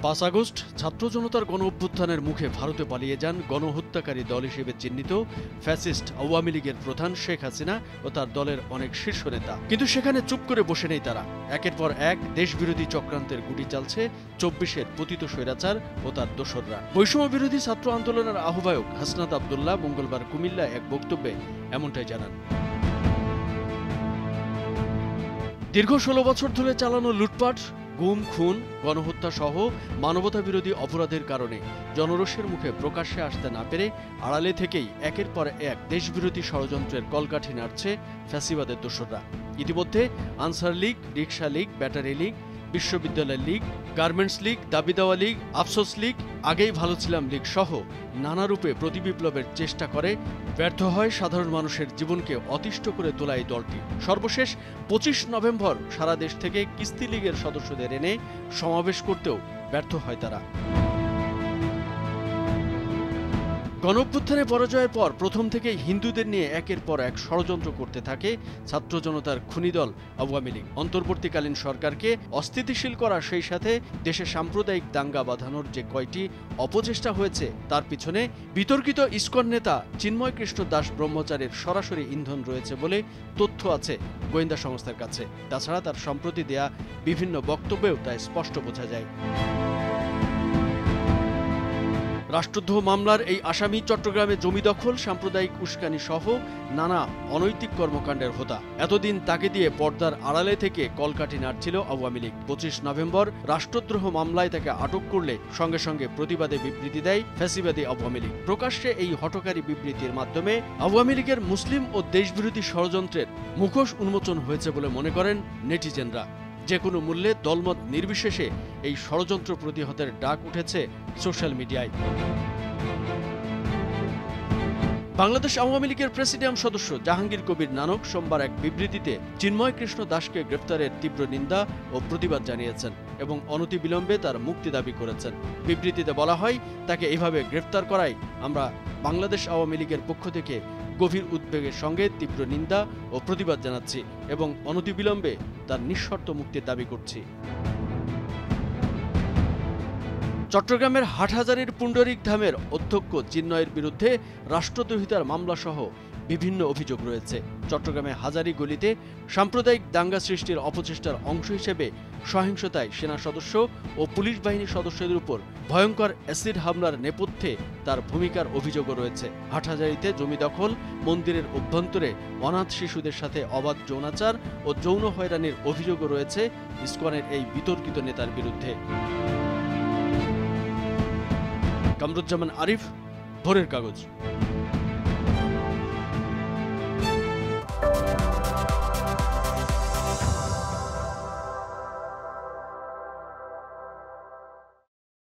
5 August ছাত্র জনতার গণ অভ্যুত্থানের মুখে ভারতে পালিয়ে যান গণহত্যাকারী দল হিসেবে চিহ্নিত ফ্যাসিস্ট আওয়ামী লীগের প্রধান শেখ হাসিনা ও তার দলের অনেক শীর্ষ নেতা। কিন্তু সেখানে চুপ করে বসে নেই তারা। একের পর এক দেশবিরোধী চক্রান্তের গুটি চালছে 24-এর পতিত স্বৈরাচার ও তার দোসররা। বৈষম্য বিরোধী ছাত্র আন্দোলনের আহ্বায়ক হাসনাত আব্দুল্লাহ মঙ্গলবার কুমিল্লায় এক বক্তব্যে এমনটাই জানান। দীর্ঘ 16 বছর ধরে চালানো লুটপাট, গুম, খুন, গণহত্যা সহ মানবতা বিরোধী অপরাধের কারণে জনরোষের মুখে প্রকাশ্যে আসতে না পেরে আড়ালে থেকেই একের পর এক দেশবিরোধী ষড়যন্ত্রের কলকাঠি নাড়ছে ফ্যাসিবাদের দোসররা। ইতিমধ্যে আনসার লীগ, রিকশা লীগ, ব্যাটারি লীগ, বিশ্ববিদ্যালয় লীগ, গার্মেন্টস লীগ, দাবি দেওয়া লীগ, আফসোস লীগ, আগেই ভালো ছিলাম লীগ সহ নানা রূপে প্রতিবিপ্লবের চেষ্টা করে ব্যর্থ হয় সাধারণ মানুষের জীবনকে অতিষ্ঠ করে তোলা এই দলটি। সর্বশেষ 25 নভেম্বর সারা দেশ থেকে কিস্তি লীগের সদস্যদের এনে সমাবেশ করতেও ব্যর্থ হয় তারা। গণঅভ্যুত্থানে পরাজয়ের পর প্রথম থেকেই হিন্দুদের নিয়ে একের পর এক ষড়যন্ত্র করতে থাকে ছাত্র জনতার খুনি দল আওয়ামী লীগ। অন্তর্বর্তীকালীন সরকারকে অস্থিতিশীল করা, সেই সাথে দেশে সাম্প্রদায়িক দাঙ্গা বাঁধানোর যে কয়টি অপচেষ্টা হয়েছে তার পিছনে বিতর্কিত ইসকন নেতা চিন্ময় কৃষ্ণ দাস ব্রহ্মচারীর সরাসরি ইন্ধন রয়েছে বলে তথ্য আছে গোয়েন্দা সংস্থার কাছে। তাছাড়া তার সম্প্রতি দেয়া বিভিন্ন বক্তব্যেও তা স্পষ্ট বোঝা যায়। রাষ্ট্রদ্রোহ মামলার এই আসামি চট্টগ্রামে জমি দখল, সাম্প্রদায়িক উস্কানি সহ নানা অনৈতিক কর্মকাণ্ডের হোতা। এতদিন তাকে দিয়ে পর্দার আড়ালে থেকে কলকাঠি নাড়ছিল আওয়ামী লীগ। 25 নভেম্বর রাষ্ট্রদ্রোহ মামলায় তাকে আটক করলে সঙ্গে সঙ্গে প্রতিবাদে বিবৃতি দেয় ফ্যাসিবাদী আওয়ামী লীগ। প্রকাশ্যে এই হঠকারী বিবৃতির মাধ্যমে আওয়ামী লীগের মুসলিম ও দেশবিরোধী ষড়যন্ত্রের মুখোশ উন্মোচন হয়েছে বলে মনে করেন নেটিজেনরা। যে কোনো মূল্যে দলমত নির্বিশেষে এই ষড়যন্ত্র প্রতিহতের ডাক উঠেছে সোশ্যাল মিডিয়ায়। বাংলাদেশ আওয়ামী লীগের প্রেসিডিয়াম সদস্য জাহাঙ্গীর কবির নানক সোমবার এক বিবৃতিতে চিন্ময় কৃষ্ণ দাসকে গ্রেফতারের তীব্র নিন্দা ও প্রতিবাদ জানিয়েছেন এবং অনতিবিলম্বে তার মুক্তি দাবি করেছেন। বিবৃতিতে বলা হয়, তাকে এভাবে গ্রেফতার করায় আমরা বাংলাদেশ আওয়ামী লীগের পক্ষ থেকে গভীর উদ্বেগের সঙ্গে তীব্র নিন্দা ও প্রতিবাদ জানাচ্ছি এবং অনতিবিলম্বে তার নিঃশর্ত মুক্তির দাবি করছি। চট্টগ্রামের হাটহাজারীর পুণ্ডরিক ধামের অধ্যক্ষ চিন্ময়ের বিরুদ্ধে রাষ্ট্রদ্রোহিতার মামলাসহ বিভিন্ন অভিযোগ রয়েছে। চট্টগ্রামে হাজারী গলিতে সাম্প্রদায়িক দাঙ্গা সৃষ্টির অপচেষ্টার অংশ হিসেবে সহিংসতায় সেনা সদস্য ও পুলিশ বাহিনীর সদস্যদের উপর ভয়ঙ্কর অ্যাসিড হামলার নেপথ্যে তার ভূমিকার অভিযোগও রয়েছে। হাটহাজারীতে জমি দখল, মন্দিরের অভ্যন্তরে অনাথ শিশুদের সাথে অবাধ যৌনাচার ও যৌন হয়রানির অভিযোগও রয়েছে ইসকনের এই বিতর্কিত নেতার বিরুদ্ধে। কামরুজ্জামান আরিফ, ভোরের কাগজ।